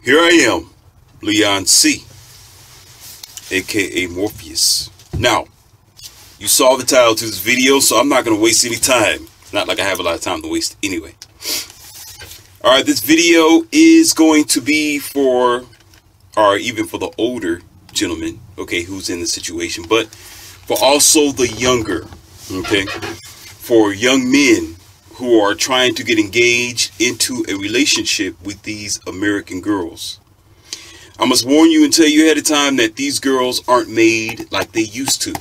Here I am, Leon C, aka Morpheus. Now, you saw the title to this video, so I'm not going to waste any time. Not like I have a lot of time to waste anyway. Alright, this video is going to be for, or even for the older gentleman, okay, who's in the situation, but for also the younger, okay, for young men who are trying to get engaged into a relationship with these American girls. I must warn you and tell you ahead of time that these girls aren't made like they used to.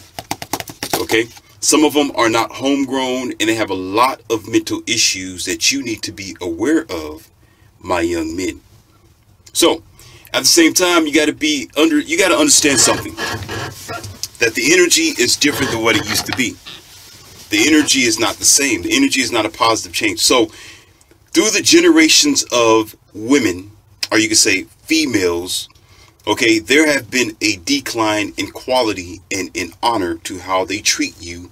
Okay? Some of them are not homegrown and they have a lot of mental issues that you need to be aware of, my young men. So, at the same time, you got to understand something. That the energy is different than what it used to be. The energy is not the same. The energy is not a positive change. So, through the generations of women, or you could say females, okay, there have been a decline in quality and in honor to how they treat you,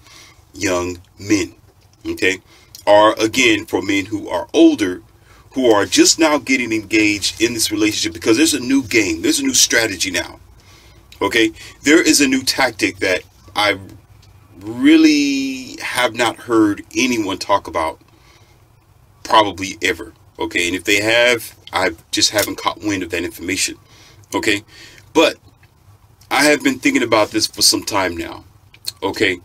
young men, okay? Or again, for men who are older, who are just now getting engaged in this relationship, because there's a new game, there's a new strategy now, okay? There is a new tactic that I really have not heard anyone talk about probably ever, okay? And if they have, I just haven't caught wind of that information, okay? But I have been thinking about this for some time now, okay?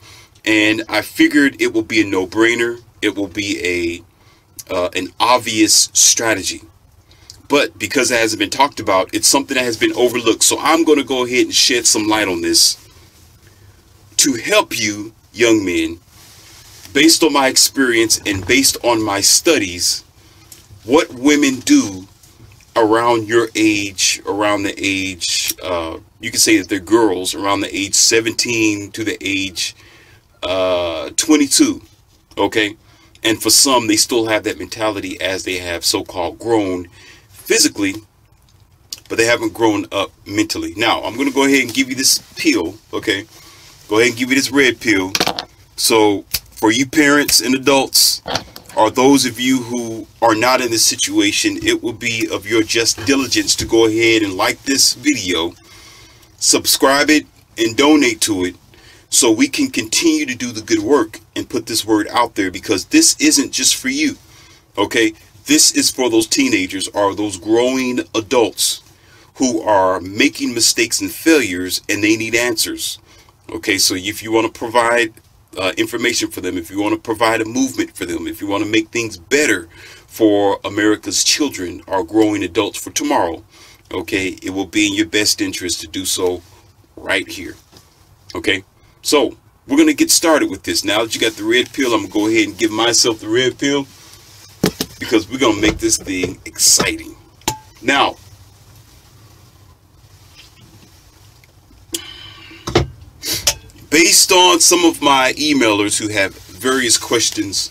And I figured it will be a no-brainer. It will be an obvious strategy. But because it hasn't been talked about, it's something that has been overlooked. So I'm going to go ahead and shed some light on this to help you, young men, based on my experience and based on my studies, what women do around your age, around the age, you can say that they're girls, around the age 17 to the age 22, okay? And for some, they still have that mentality as they have so-called grown physically, but they haven't grown up mentally. Now, I'm going to go ahead and give you this pill, okay? Go ahead and give you this red pill. So, for you parents and adults, or those of you who are not in this situation, it will be of your just diligence to go ahead and like this video, subscribe it, and donate to it, so we can continue to do the good work and put this word out there, because this isn't just for you, okay? This is for those teenagers or those growing adults who are making mistakes and failures and they need answers, okay? So if you want to provide information for them, if you want to provide a movement for them, if you want to make things better for America's children or growing adults for tomorrow, okay, it will be in your best interest to do so right here, okay? So we're going to get started with this. Now that you got the red pill, I'm going to go ahead and give myself the red pill, because we're going to make this thing exciting. Now, based on some of my emailers who have various questions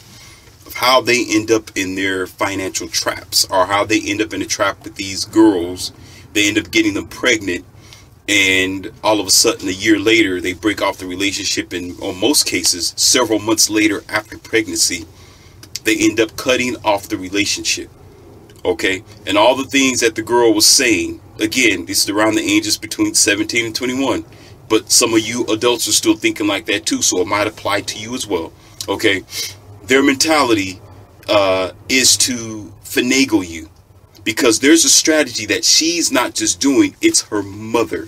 of how they end up in their financial traps, or how they end up in a trap with these girls, they end up getting them pregnant, and all of a sudden a year later they break off the relationship, and in most cases several months later after pregnancy they end up cutting off the relationship, okay? And all the things that the girl was saying, again, this is around the ages between 17 and 21, but some of you adults are still thinking like that too, so it might apply to you as well, okay? Their mentality is to finagle you, because there's a strategy that she's not just doing, it's her mother.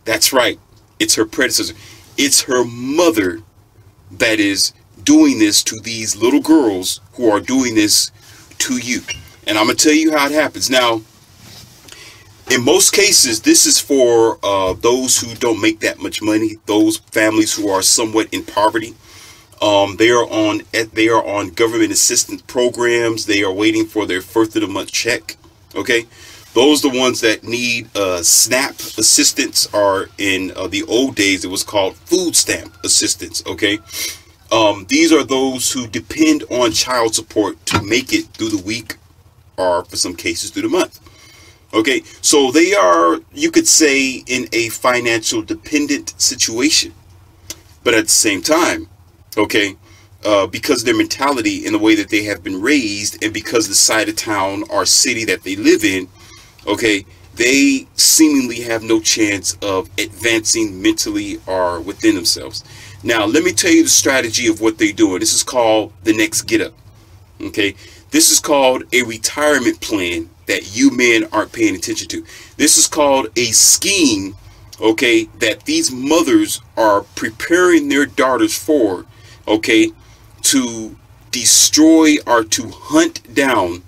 That's right, it's her predecessor. It's her mother that is doing this to these little girls who are doing this to you. And I'm going to tell you how it happens. Now, in most cases, this is for those who don't make that much money, those families who are somewhat in poverty. They are on government assistance programs. They are waiting for their first of the month check. Okay, those are the ones that need SNAP assistance, or in the old days it was called food stamp assistance. Okay, these are those who depend on child support to make it through the week, or for some cases through the month. Okay, so they are, you could say, in a financial dependent situation, but at the same time, okay, because of their mentality and the way that they have been raised, and because the side of town or city that they live in okay, they seemingly have no chance of advancing mentally or within themselves. Now, let me tell you the strategy of what they're doing. This is called the next get up. Okay, this is called a retirement plan that you men aren't paying attention to. This is called a scheme, okay, that these mothers are preparing their daughters for, okay, to destroy or to hunt down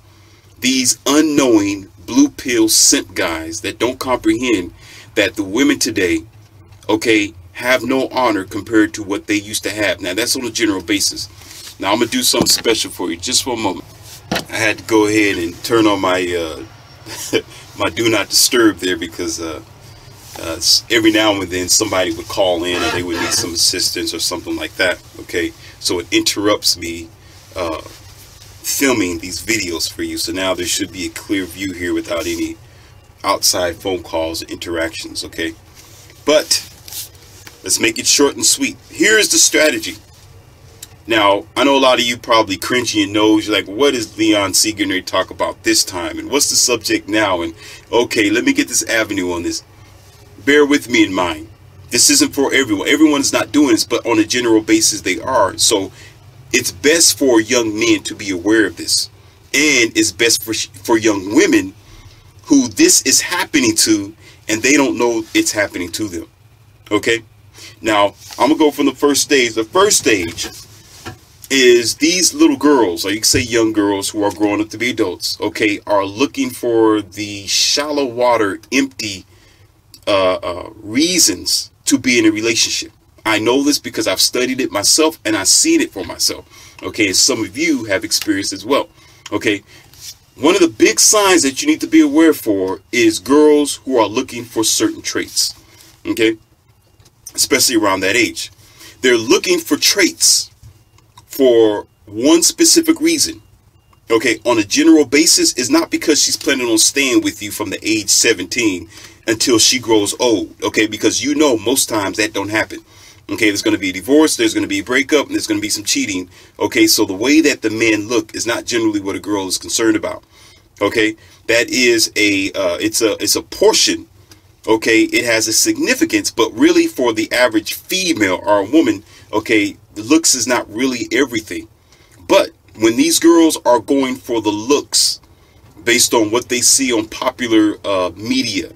these unknowing blue pill simp guys that don't comprehend that the women today, okay, have no honor compared to what they used to have. Now, that's on a general basis. Now, I'm going to do something special for you just for a moment. I had to go ahead and turn on my my do not disturb there because every now and then somebody would call in or they would need some assistance or something like that. Okay, so it interrupts me filming these videos for you. So now there should be a clear view here without any outside phone calls or interactions. Okay, but let's make it short and sweet. Here's the strategy. Now, I know a lot of you probably cringe in your nose. You're like, what is Leon C. going to talk about this time? And what's the subject now? And okay, let me get this avenue on this. Bear with me in mind. This isn't for everyone. Everyone is not doing this, but on a general basis, they are. So it's best for young men to be aware of this. And it's best for young women who this is happening to and they don't know it's happening to them. Okay? Now, I'm going to go from the first stage. The first stage is these little girls, or you can say young girls who are growing up to be adults, okay, are looking for the shallow water, empty reasons to be in a relationship. I know this because I've studied it myself and I've seen it for myself. Okay, and some of you have experienced as well. Okay, one of the big signs that you need to be aware for is girls who are looking for certain traits. Okay, especially around that age. They're looking for traits for one specific reason. Okay, on a general basis, is not because she's planning on staying with you from the age 17 until she grows old. Okay, because you know most times that don't happen. Okay, there's going to be a divorce, there's going to be a breakup, and there's going to be some cheating. Okay, so the way that the men look is not generally what a girl is concerned about. Okay, that is it's a portion. Okay, it has a significance, but really for the average female or a woman, okay, the looks is not really everything. But when these girls are going for the looks based on what they see on popular media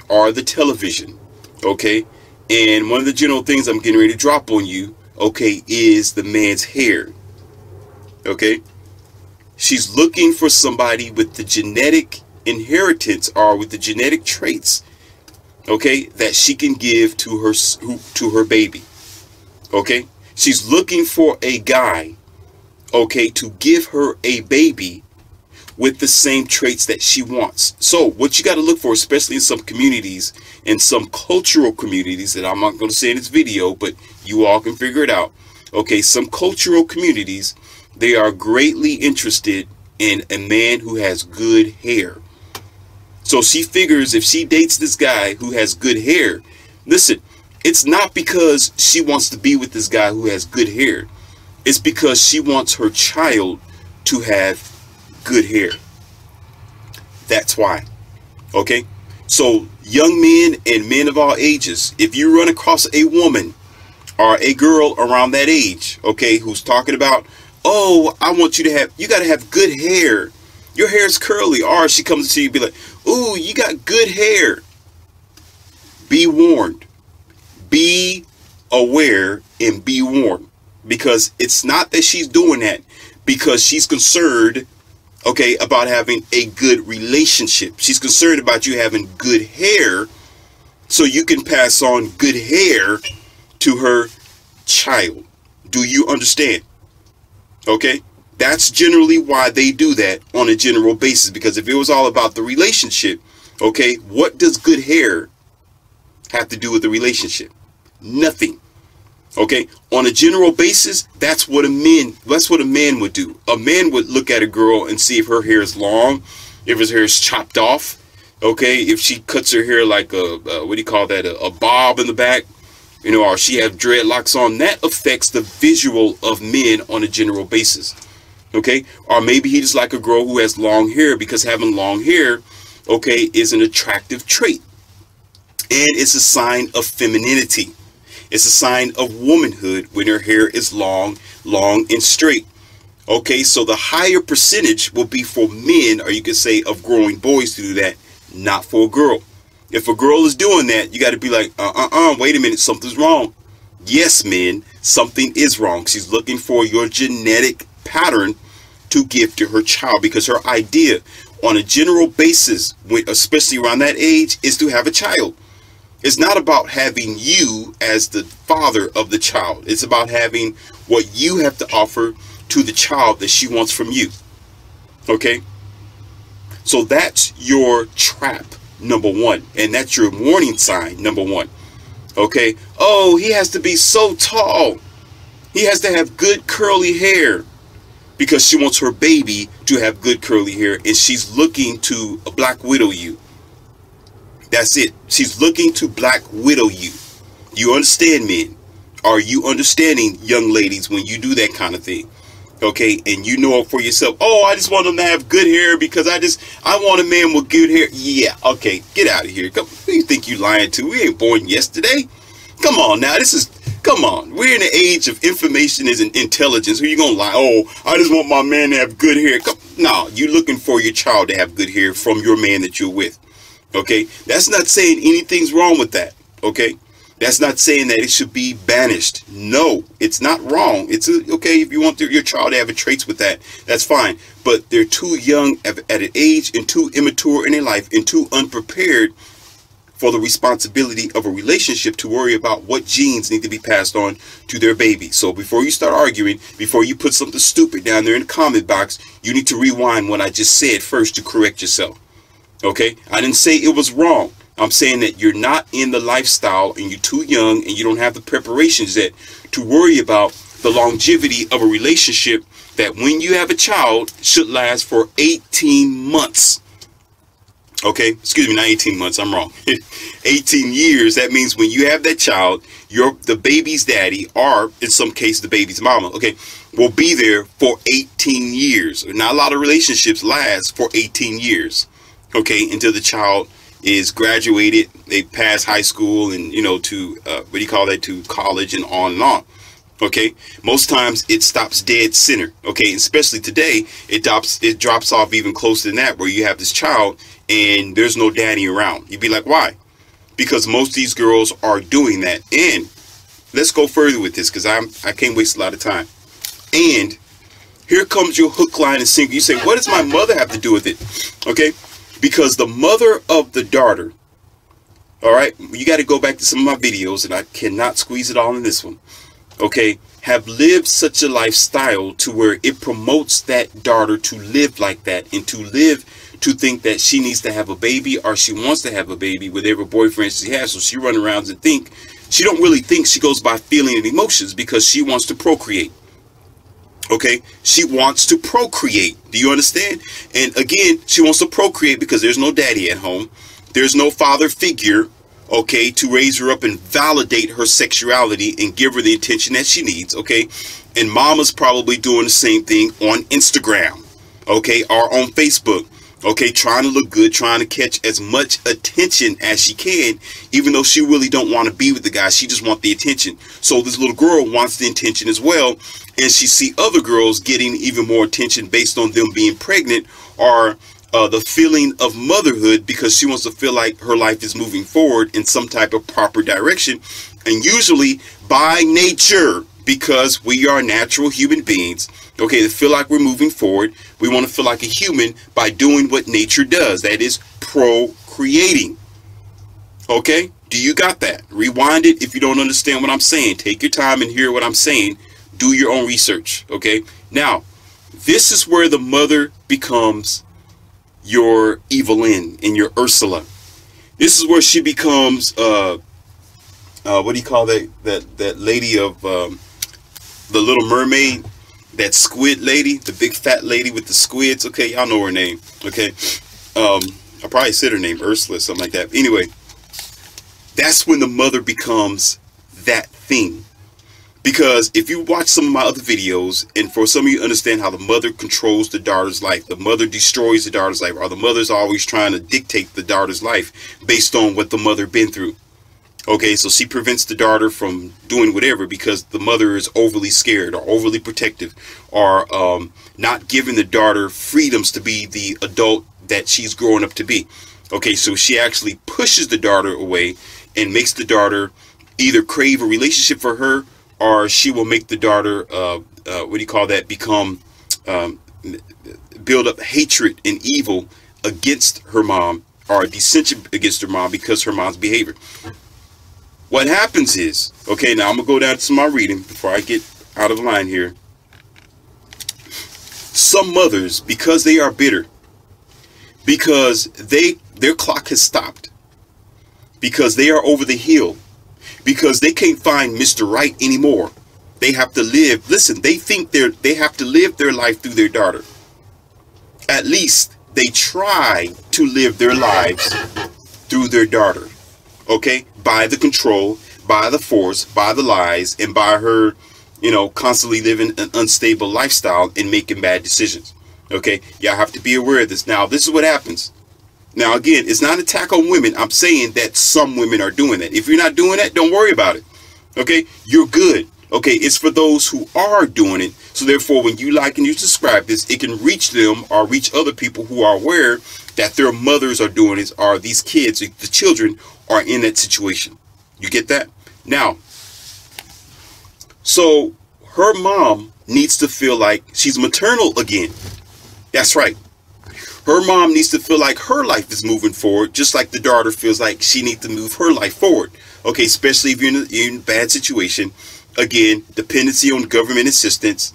or the television, okay, and one of the general things I'm getting ready to drop on you, okay, is the man's hair. Okay, she's looking for somebody with the genetic inheritance or with the genetic traits, okay, that she can give to her baby. Okay, she's looking for a guy, okay, to give her a baby with the same traits that she wants. So what you got to look for, especially in some communities and some cultural communities that I'm not going to say in this video, but you all can figure it out. Okay, some cultural communities, they are greatly interested in a man who has good hair. So she figures if she dates this guy who has good hair, listen, it's not because she wants to be with this guy who has good hair. It's because she wants her child to have good hair. That's why. Okay? So young men and men of all ages, if you run across a woman or a girl around that age, okay, who's talking about, oh, I want you got to have good hair. Your hair's curly. Or she comes to you and be like, ooh, you got good hair. Be warned. Be aware and be warned. Because it's not that she's doing that because she's concerned, okay, about having a good relationship. She's concerned about you having good hair so you can pass on good hair to her child. Do you understand? Okay, that's generally why they do that on a general basis, because if it was all about the relationship, okay, what does good hair have to do with the relationship? Nothing. Okay, on a general basis, that's what a man would do. A man would look at a girl and see if her hair is long, if her hair is chopped off, okay, if she cuts her hair like a what do you call that, a bob in the back, you know, or she have dreadlocks on. That affects the visual of men on a general basis. Okay, or maybe he just like a girl who has long hair, because having long hair, okay, is an attractive trait. And it's a sign of femininity. It's a sign of womanhood when her hair is long and straight. Okay, so the higher percentage will be for men, or you could say of growing boys to do that, not for a girl. If a girl is doing that, you got to be like, wait a minute, something's wrong. Yes, men, something is wrong. She's looking for your genetic pattern to give to her child, because her idea on a general basis, especially around that age, is to have a child. It's not about having you as the father of the child. It's about having what you have to offer to the child that she wants from you. Okay? So that's your trap, number one. And that's your warning sign, number one. Okay? Oh, he has to be so tall. He has to have good curly hair. Because she wants her baby to have good curly hair, and she's looking to Black Widow you. That's it. She's looking to Black Widow you. You understand, men? Are you understanding, young ladies, when you do that kind of thing? Okay, and you know it for yourself. Oh, I just want them to have good hair because I want a man with good hair. Yeah, okay, get out of here. Who you think you lying to? We ain't born yesterday. Come on now, come on. We're in an age of information and intelligence. Who you gonna lie? Oh, I just want my man to have good hair. No, you're looking for your child to have good hair from your man that you're with. Okay, that's not saying anything's wrong with that. Okay, that's not saying that it should be banished. No, it's not wrong. It's okay if you want your child to have traits with that. That's fine. But they're too young at an age, and too immature in their life, and too unprepared for the responsibility of a relationship to worry about what genes need to be passed on to their baby. So before you start arguing, before you put something stupid down there in the comment box, you need to rewind what I just said first to correct yourself. Okay, I didn't say it was wrong. I'm saying that you're not in the lifestyle, and you're too young, and you don't have the preparations yet to worry about the longevity of a relationship that, when you have a child, should last for 18 months. Okay, excuse me, not 18 months, I'm wrong. 18 years. That means when you have that child, the baby's daddy, or in some cases the baby's mama, okay, will be there for 18 years. Not a lot of relationships last for 18 years. Okay, until the child is graduated, they pass high school, and to college and on and on. Okay, most times it stops dead center. Okay, especially today, it drops off even closer than that, where you have this child and there's no daddy around. You'd be like, why? Because most of these girls are doing that. And let's go further with this, because I can't waste a lot of time. And here comes your hook, line, and sinker. You say, what does my mother have to do with it? Okay, because the mother of the daughter, all right, you got to go back to some of my videos, and I cannot squeeze it all in this one. Okay, have lived such a lifestyle to where it promotes that daughter to live like that, and to think that she needs to have a baby, or she wants to have a baby with every boyfriend she has. So she runs around and she don't really think, she goes by feeling and emotions, because she wants to procreate. Okay, she wants to procreate. Do you understand? And again, she wants to procreate because there's no daddy at home. There's no father figure, okay, to raise her up and validate her sexuality and give her the attention that she needs. Okay, and mama's probably doing the same thing on Instagram, okay, or on Facebook. Okay, trying to look good, trying to catch as much attention as she can, even though she really don't want to be with the guy. She just wants the attention. So this little girl wants the attention as well, and she see other girls getting even more attention based on them being pregnant, or the feeling of motherhood, because she wants to feel like her life is moving forward in some type of proper direction. And usually by nature, because we are natural human beings, okay, to feel like we're moving forward, we want to feel like a human by doing what nature does. That is procreating. Okay, do you got that? Rewind it if you don't understand what I'm saying. Take your time and hear what I'm saying. Do your own research. Okay, now this is where the mother becomes your Evelyn and your Ursula. This is where she becomes what do you call that lady of the Little Mermaid, that squid lady, the big fat lady with the squids. Okay, y'all know her name. Okay, I probably said her name, Ursula, something like that. Anyway, that's when the mother becomes that thing, Because if you watch some of my other videos, and for some of you understand how the mother controls the daughter's life, the mother destroys the daughter's life, or the mother's always trying to dictate the daughter's life based on what the mother been through. Okay, so she prevents the daughter from doing whatever because the mother is overly scared or overly protective, or not giving the daughter freedoms to be the adult that she's growing up to be. Okay, so she actually pushes the daughter away and makes the daughter either crave a relationship for her, or she will make the daughter, what do you call that, become, build up hatred and evil against her mom, or dissension against her mom because her mom's behavior. What happens is, okay, now I'm going to go down to my reading before I get out of line here. Some mothers, because they are bitter, because their clock has stopped, because they are over the hill, because they can't find Mr. Right anymore. They have to live. Listen, they think they have to live their life through their daughter. At least they try to live their lives through their daughter. Okay? By the control, by the force, by the lies, and by her, constantly living an unstable lifestyle and making bad decisions. Okay? Y'all have to be aware of this. Now, this is what happens. Now, again, it's not an attack on women. I'm saying that some women are doing that. If you're not doing that, don't worry about it. Okay? You're good. Okay? It's for those who are doing it. So therefore, when you like and you subscribe this, it can reach them or reach other people who are aware that their mothers are doing it, or these kids, the children, are in that situation. You get that? Now, so her mom needs to feel like she's maternal again. That's right. Her mom needs to feel like her life is moving forward, just like the daughter feels like she needs to move her life forward. Okay, especially if you're in a bad situation. Again, dependency on government assistance,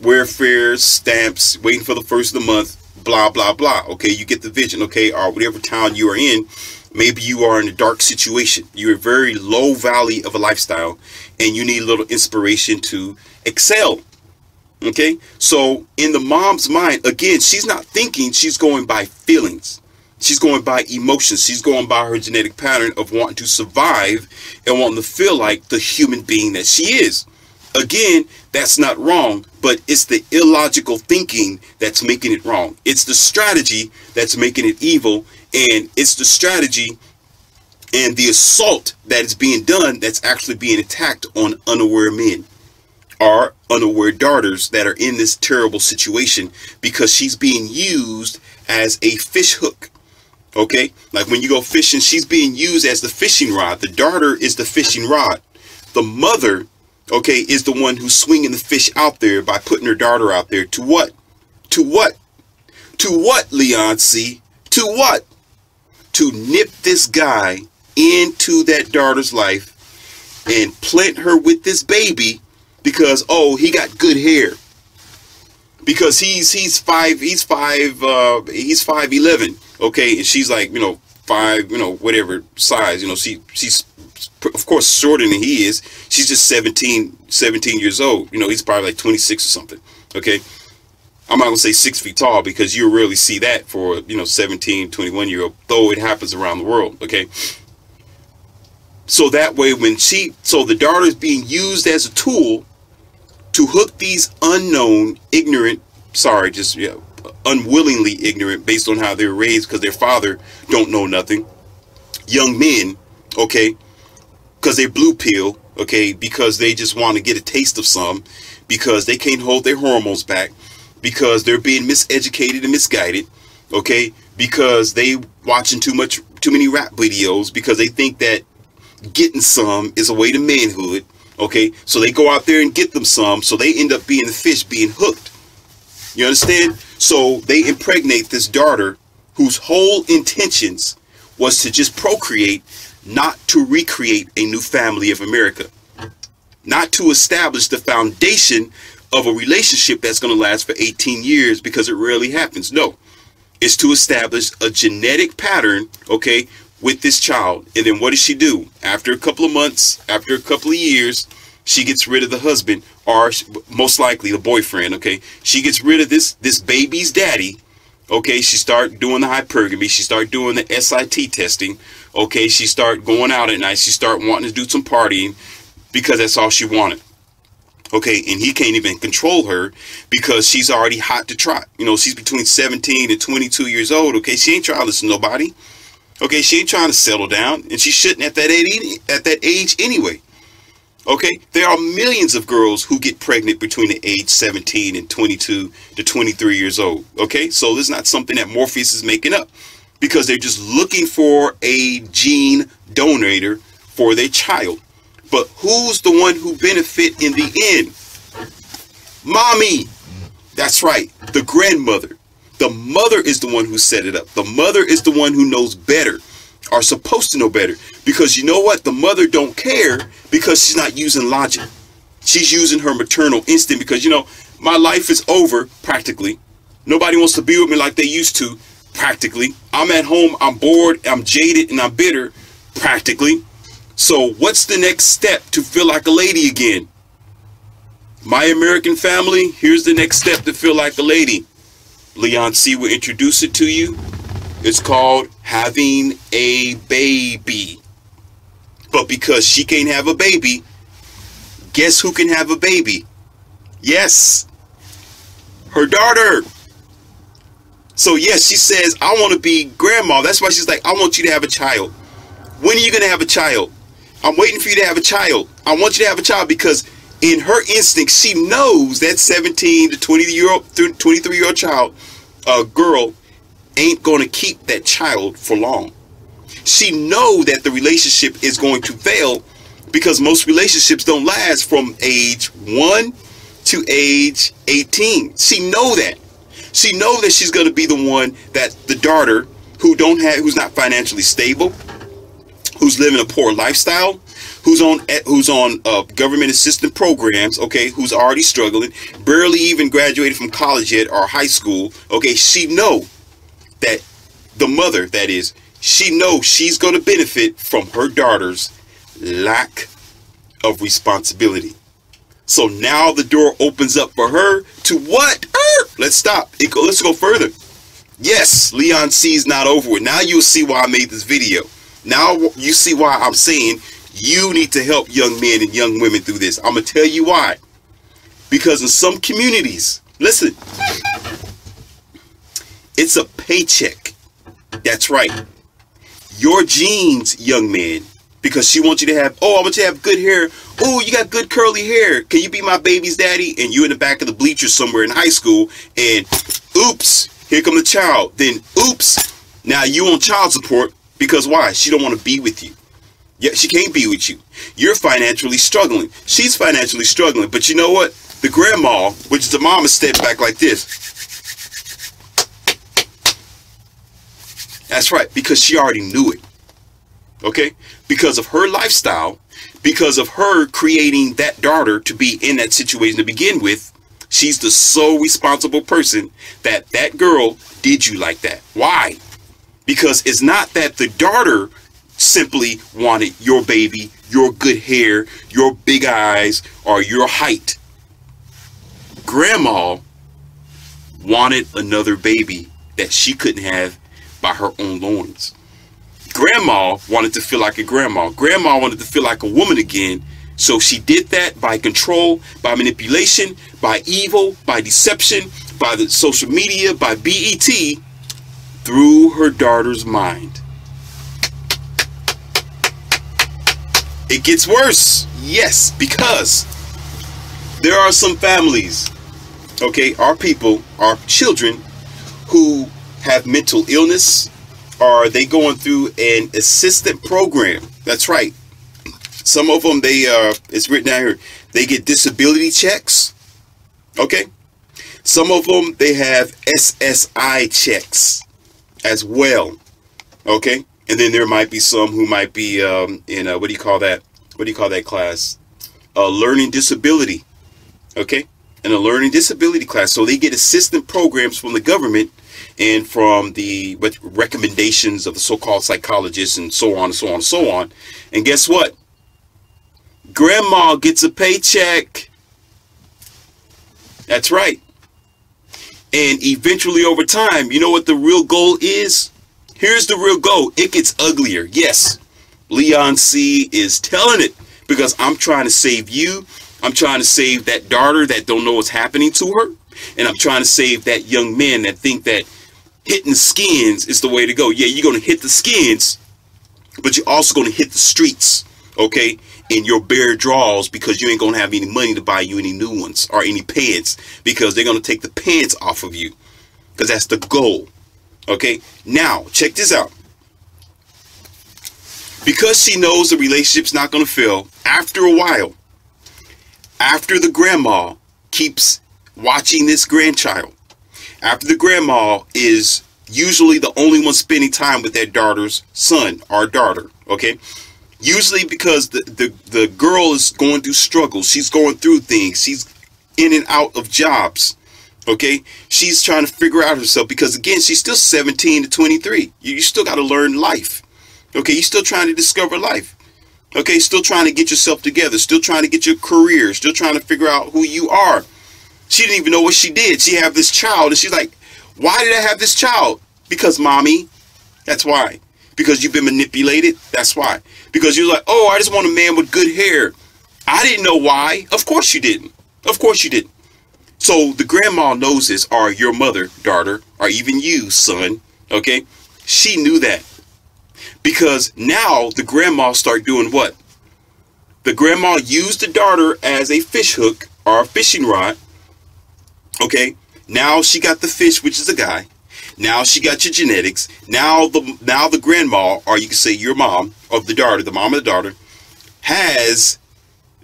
welfare, stamps, waiting for the first of the month, blah, blah, blah. Okay, you get the vision, okay, or whatever town you are in. Maybe you are in a dark situation. You're a very low valley of a lifestyle, and you need a little inspiration to excel. Okay, so in the mom's mind, again, she's not thinking, she's going by feelings. She's going by emotions. She's going by her genetic pattern of wanting to survive and wanting to feel like the human being that she is. Again, that's not wrong, but it's the illogical thinking that's making it wrong. It's the strategy that's making it evil, and it's the strategy and the assault that is being done that's actually being attacked on unaware men. Are unaware daughters that are in this terrible situation because she's being used as a fish hook. Okay, like when you go fishing, she's being used as the fishing rod. The daughter is the fishing rod. The mother, okay, is the one who's swinging the fish out there by putting her daughter out there. To what? To what? To what, Leon C? To what? To nip this guy into that daughter's life and plant her with this baby. Because, oh, he got good hair. Because he's 5'11", okay, and she's like, 5, whatever size, she's of course shorter than he is. She's just 17 years old. He's probably like 26 or something. Okay, I'm not gonna say 6 feet tall because you rarely see that for 17, 21-year-old, though it happens around the world. Okay. So that way, so the daughter is being used as a tool to hook these unknown, ignorant, unwillingly ignorant, based on how they were raised because their father don't know nothing, young men, okay, because they're blue pill, okay, because they just want to get a taste of some, because they can't hold their hormones back, because they're being miseducated and misguided, okay, because they watching too many rap videos, because they think that getting some is a way to manhood. Okay, so they go out there and get them some, so they end up being the fish being hooked. You understand? So they impregnate this daughter whose whole intentions was to just procreate, not to recreate a new family of America, not to establish the foundation of a relationship that's going to last for 18 years because it rarely happens. No, it's to establish a genetic pattern, okay, with this child. And then what does she do? After a couple of months, after a couple of years, she gets rid of the husband, or most likely the boyfriend. Okay, she gets rid of this baby's daddy. Okay, she start doing the hypergamy. She start doing the SIT testing. Okay, she start going out at night. She start wanting to do some partying because that's all she wanted. Okay, and he can't even control her because she's already hot to trot. You know, she's between 17 and 22 years old. Okay, she ain't trying to listen to nobody. Okay, she ain't trying to settle down, and she shouldn't at that age anyway. Okay, there are millions of girls who get pregnant between the age 17 and 22 to 23 years old. Okay, so this is not something that Morpheus is making up, because they're just looking for a gene donator for their child. But who's the one who benefit in the end? Mommy. That's right, the grandmother. The mother is the one who set it up. The mother is the one who knows better, or supposed to know better, because you know what? The mother don't care because she's not using logic. She's using her maternal instinct, because, you know, my life is over practically. Nobody wants to be with me like they used to practically. I'm at home, I'm bored, I'm jaded, and I'm bitter practically. So what's the next step to feel like a lady again? My American family, here's the next step to feel like a lady. Leon C. will introduce it to you. It's called having a baby. But because she can't have a baby, guess who can have a baby? Yes, her daughter. So yes, she says, I want to be grandma. That's why she's like, I want you to have a child. When are you going to have a child? I'm waiting for you to have a child. I want you to have a child, because in her instinct, she knows that 17 to 23-year-old child, girl, ain't going to keep that child for long. She know that the relationship is going to fail, because most relationships don't last from age 1 to age 18. She know that. She know that she's going to be the one that the daughter who's not financially stable, who's living a poor lifestyle, who's on government assistance programs, okay, who's already struggling, barely even graduated from college yet or high school, okay, she know that the mother, that is, she knows she's going to benefit from her daughter's lack of responsibility. So now the door opens up for her to what? Let's stop. Let's go further. Yes, Leon C's not over with. Now you'll see why I made this video. Now you see why I'm saying you need to help young men and young women through this. I'm going to tell you why. Because in some communities, listen, it's a paycheck. That's right. Your genes, young man, because she wants you to have, oh, I want you to have good hair. Oh, you got good curly hair. Can you be my baby's daddy? And you in the back of the bleachers somewhere in high school, and oops, here come the child. Then oops, now you on child support, because why? She don't want to be with you. Yeah, she can't be with you. You're financially struggling. She's financially struggling. But you know what? The grandma, which is the mama, stepped back like this. That's right, because she already knew it. Okay? Because of her lifestyle, because of her creating that daughter to be in that situation to begin with, she's the sole responsible person that that girl did you like that. Why? Because it's not that the daughter simply wanted your baby, your good hair, your big eyes, or your height. Grandma wanted another baby that she couldn't have by her own loins. Grandma wanted to feel like a grandma. Grandma wanted to feel like a woman again. So she did that by control, by manipulation, by evil, by deception, by the social media, by BET, through her daughter's mind. It gets worse. Yes, because there are some families, okay, our people, our children, who have mental illness, or they going through an assistant program. That's right. Some of them, it's written down here, they get disability checks. Okay. Some of them, they have SSI checks as well. Okay. And then there might be some who might be in what do you call that? What do you call that class? Learning disability. Okay. In a learning disability class. So they get assistant programs from the government and from the recommendations of the so-called psychologists and so on and so on and so on. And guess what? Grandma gets a paycheck. That's right. And eventually over time, you know what the real goal is? Here's the real goal. It gets uglier. Yes, Leon C is telling it, because I'm trying to save you. I'm trying to save that daughter that don't know what's happening to her. And I'm trying to save that young man that think that hitting the skins is the way to go. Yeah, you're going to hit the skins, but you're also going to hit the streets, okay, in your bare drawers, because you ain't going to have any money to buy you any new ones or any pants, because they're going to take the pants off of you, because that's the goal, okay? Now, check this out. Because she knows the relationship's not going to fail, after a while, after the grandma keeps watching this grandchild, after the grandma is usually the only one spending time with their daughter's son or daughter, okay? Usually because the girl is going through struggles. She's going through things. She's in and out of jobs, okay? She's trying to figure out herself because, again, she's still 17 to 23. You still got to learn life, okay? You're still trying to discover life, okay? Still trying to get yourself together. Still trying to get your career. Still trying to figure out who you are. She didn't even know what she did. She had this child, and she's like, why did I have this child? Because, mommy. That's why. Because you've been manipulated. That's why. Because you're like, oh, I just want a man with good hair. I didn't know why. Of course you didn't. Of course you didn't. So the grandma knows this, or your mother, daughter, or even you, son. Okay? She knew that. Because now the grandma started doing what? The grandma used the daughter as a fish hook or a fishing rod. Okay, now she got the fish, which is a guy. Now she got your genetics. Now the grandma, or you can say your mom of the daughter, the mom of the daughter, has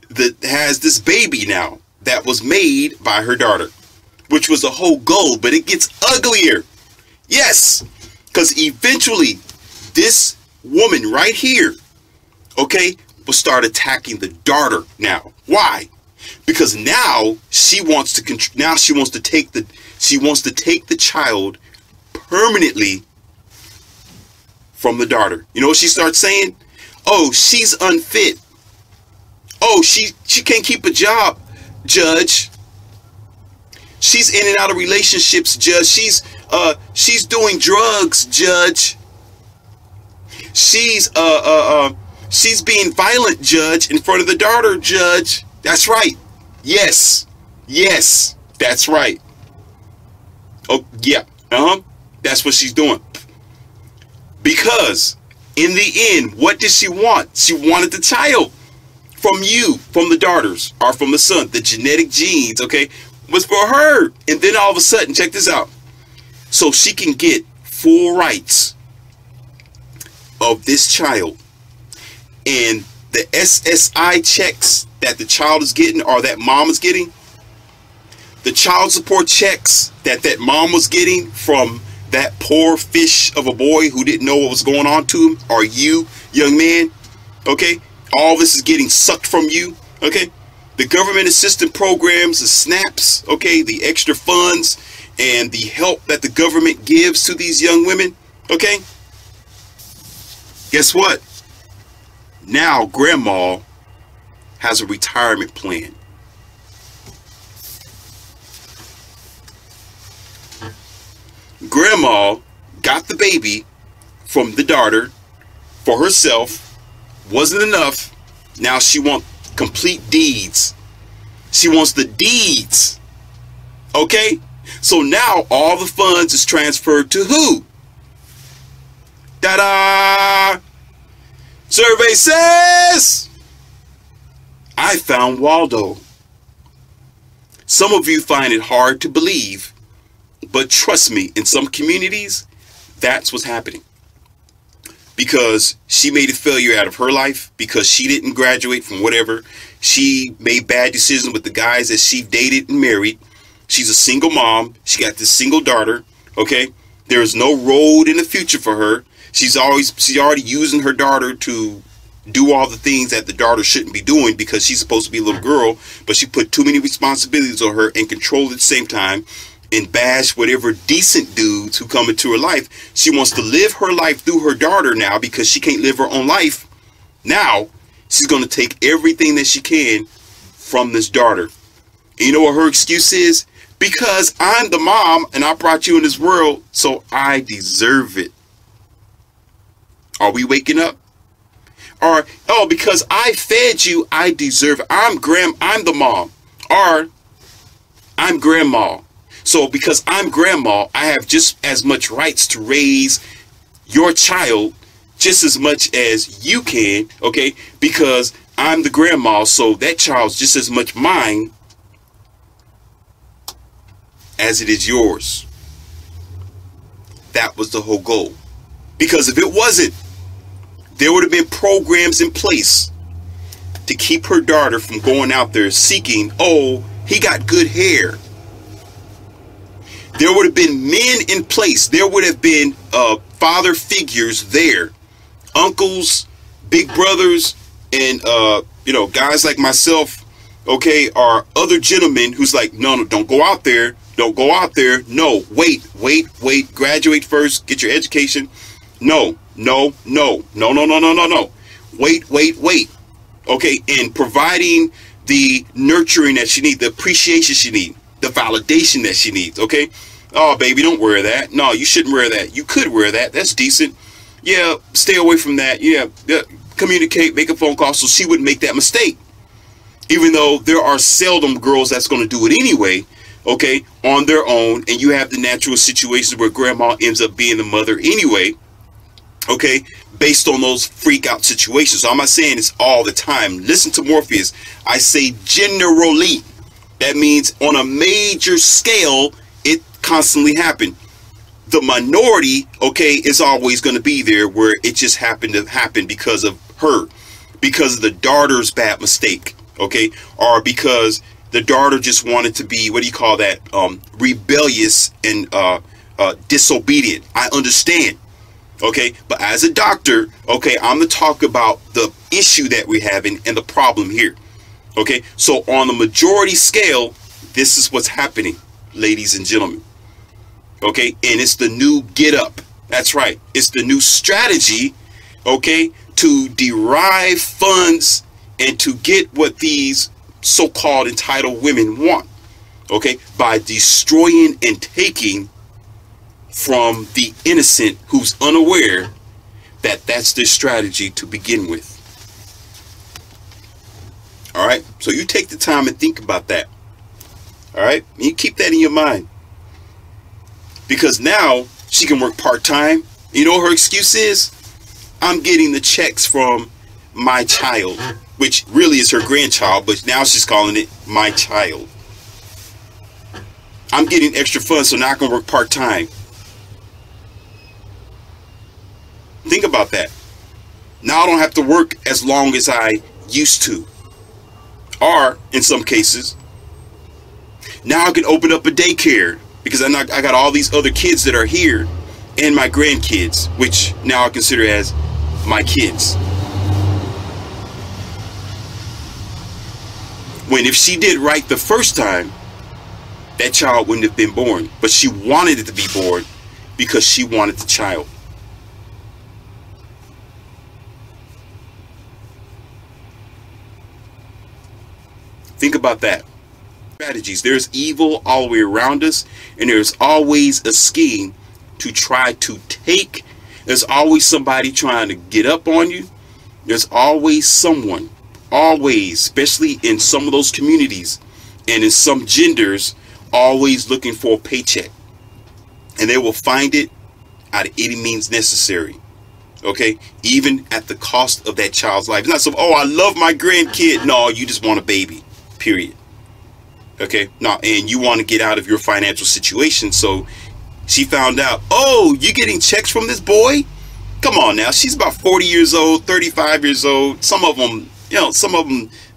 this baby now that was made by her daughter, which was the whole goal. But it gets uglier. Yes, because eventually this woman right here, okay, will start attacking the daughter now. Why? Because now she wants to take the child permanently from the daughter. You know what she starts saying? Oh, she's unfit. Oh, she can't keep a job, Judge. She's in and out of relationships, Judge. She's doing drugs, Judge. She's being violent, Judge, in front of the daughter, Judge. That's right. Yes. Yes. That's right. Oh, yeah. That's what she's doing. Because in the end, what did she want? She wanted the child from you, from the daughters, or from the son. The genetic genes, okay, was for her. And then all of a sudden, check this out. So she can get full rights of this child. And the SSI checks that the child is getting, or that mom is getting, the child support checks that mom was getting from that poor fish of a boy who didn't know what was going on to him, or you, young man, okay? All this is getting sucked from you, okay? The government assistance programs, the SNAPs, okay, the extra funds and the help that the government gives to these young women, okay? Guess what? Now grandma has a retirement plan. Grandma got the baby from the daughter for herself. Wasn't enough. Now she wants complete deeds. She wants the deeds. Okay? So now all the funds is transferred to who? Ta-da! Survey says I found Waldo. Some of you find it hard to believe, but trust me, in some communities, that's what's happening. Because she made a failure out of her life, because she didn't graduate from whatever. She made bad decisions with the guys that she dated and married. She's a single mom. She got this single daughter. Okay? There is no road in the future for her. She's already using her daughter to do all the things that the daughter shouldn't be doing, because she's supposed to be a little girl, but she put too many responsibilities on her and control at the same time, and bash whatever decent dudes who come into her life. She wants to live her life through her daughter now, because she can't live her own life. Now she's going to take everything that she can from this daughter. And you know what her excuse is? Because I'm the mom and I brought you in this world, so I deserve it. Are we waking up? Or, oh, because I fed you, I deserve it. I'm the mom. Or, I'm grandma. So because I'm grandma, I have just as much rights to raise your child just as much as you can, okay? Because I'm the grandma, so that child's just as much mine as it is yours. That was the whole goal. Because if it wasn't, there would have been programs in place to keep her daughter from going out there seeking, oh, he got good hair. There would have been men in place. There would have been father figures there. Uncles, big brothers, and, guys like myself, okay, are other gentlemen who's like, no, don't go out there. Don't go out there. No, wait. Graduate first. Get your education. No. Wait. Okay, and providing the nurturing that she needs, the appreciation she needs, the validation that she needs, okay? Oh, baby, don't wear that. No, you shouldn't wear that. You could wear that. That's decent. Yeah, stay away from that. Yeah, communicate, make a phone call so she wouldn't make that mistake. Even though there are seldom girls that's going to do it anyway, okay, on their own, and you have the natural situations where grandma ends up being the mother anyway, okay, based on those freak out situations. So I'm not saying it's all the time. Listen to Morpheus. I say generally. That means on a major scale, it constantly happened. The minority, okay, is always going to be there where it just happened to happen because of her, because of the daughter's bad mistake, okay, or because the daughter just wanted to be, what do you call that, rebellious and disobedient. I understand. Okay, but as a doctor, okay, I'm going to talk about the issue that we're having and the problem here. Okay, so on the majority scale, this is what's happening, ladies and gentlemen. Okay, and it's the new get up. That's right. It's the new strategy, okay, to derive funds and to get what these so-called entitled women want. Okay, by destroying and taking from the innocent who's unaware that that's their strategy to begin with. All right, so you take the time and think about that. All right, and you keep that in your mind, because now she can work part-time. You know what her excuse is? I'm getting the checks from my child, which really is her grandchild, but now she's calling it my child. I'm getting extra funds, so now I can work part-time. Think about that. Now I don't have to work as long as I used to. Or, in some cases, now I can open up a daycare because I got all these other kids that are here and my grandkids, which now I consider as my kids. When if she did right the first time, that child wouldn't have been born. But she wanted it to be born because she wanted the child. Think about that. Strategies. There's evil all the way around us, and there's always a scheme to try to take. There's always somebody trying to get up on you. There's always someone, always, especially in some of those communities and in some genders, always looking for a paycheck. And they will find it at any means necessary. Okay, even at the cost of that child's life. It's not so, oh, I love my grandkid. No, you just want a baby. Period. Okay, now, and you want to get out of your financial situation. So she found out, oh, you're getting checks from this boy? Come on now, she's about 40 years old, 35 years old. Some of them,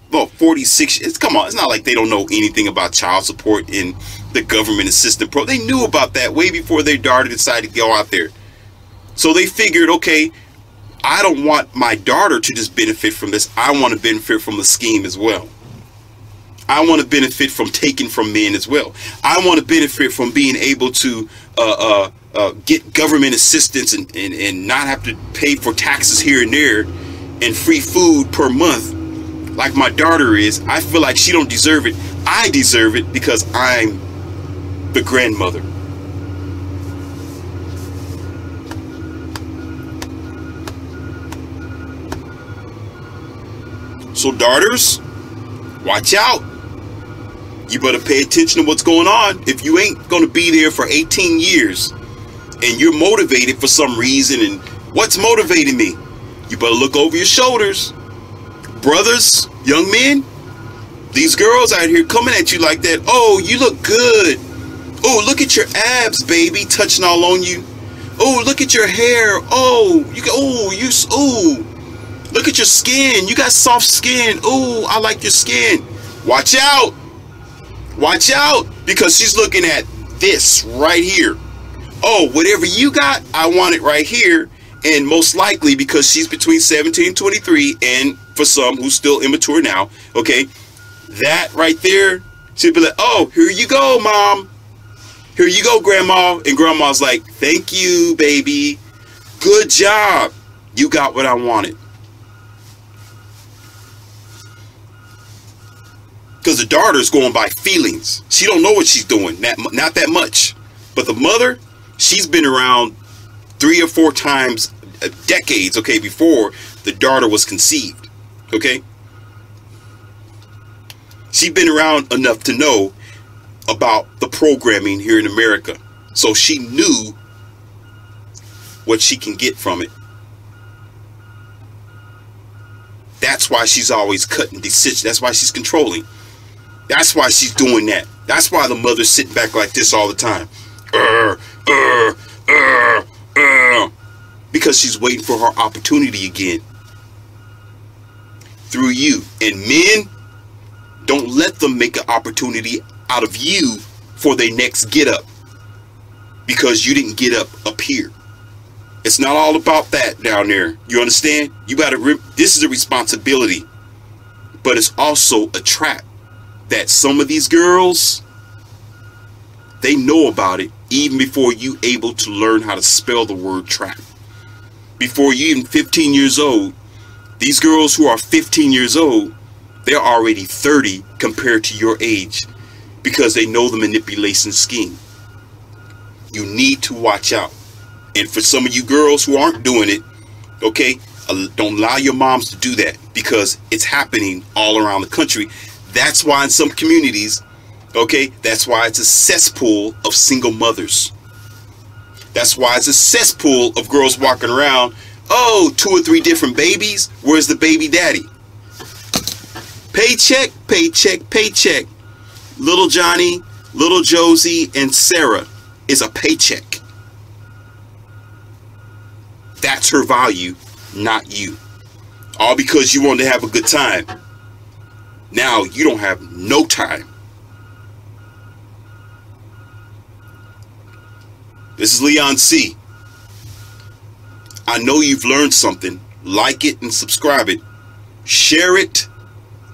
about 46. Come on, it's not like they don't know anything about child support in the government assistance program. They knew about that way before their daughter decided to go out there. So they figured, okay, I don't want my daughter to just benefit from this. I want to benefit from the scheme as well. I want to benefit from taking from men as well. I want to benefit from being able to get government assistance and not have to pay for taxes here and there and free food per month like my daughter is. I feel like she don't deserve it. I deserve it because I'm the grandmother. So daughters, watch out. You better pay attention to what's going on. If you ain't going to be there for 18 years and you're motivated for some reason, and what's motivating me? You better look over your shoulders. Brothers, young men, these girls out here coming at you like that. Oh, you look good. Oh, look at your abs, baby, touching all on you. Oh, look at your hair. Oh, look at your skin. You got soft skin. Oh, I like your skin. Watch out. Watch out, because she's looking at this right here. Oh, whatever you got, I want it right here. And most likely because she's between 17 and 23, and for some who's still immature now, okay, that right there, she'll be like, oh, here you go, mom. Here you go, grandma. And grandma's like, thank you, baby. Good job. You got what I wanted. Because the daughter's going by feelings. She don't know what she's doing, not that much. But the mother, she's been around 3 or 4 times, decades, okay, before the daughter was conceived, okay? She's been around enough to know about the programming here in America. So she knew what she can get from it. That's why she's always cutting decisions. That's why she's controlling. That's why she's doing that. That's why the mother's sitting back like this all the time. Because she's waiting for her opportunity again. Through you. And men, don't let them make an opportunity out of you for their next get up. Because you didn't get up here. It's not all about that down there. You understand? You gotta, this is a responsibility. But it's also a trap. That some of these girls, they know about it even before you able to learn how to spell the word trap. Before you even 15 years old, these girls who are 15 years old, they're already 30 compared to your age because they know the manipulation scheme. You need to watch out. And for some of you girls who aren't doing it, okay, don't allow your moms to do that because it's happening all around the country. That's why in some communities, okay, that's why it's a cesspool of single mothers. That's why it's a cesspool of girls walking around. Oh, 2 or 3 different babies. Where's the baby daddy? Paycheck, paycheck, paycheck. Little Johnny, little Josie, and Sarah is a paycheck. That's her value, not you. All because you wanted to have a good time. Now you don't have no time. This is Leon C. I know you've learned something. Like it and subscribe it. Share it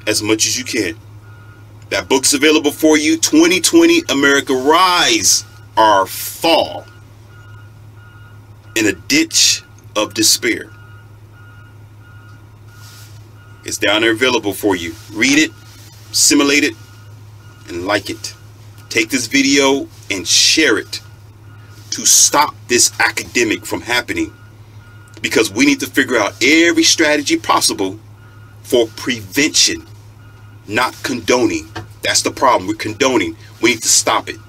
as much as you can. That book's available for you. 2020 America Rise or Fall in a Ditch of Despair. It's down there available for you. Read it, assimilate it, and like it. Take this video and share it to stop this academic from happening. Because we need to figure out every strategy possible for prevention, not condoning. That's the problem. We're condoning. We need to stop it.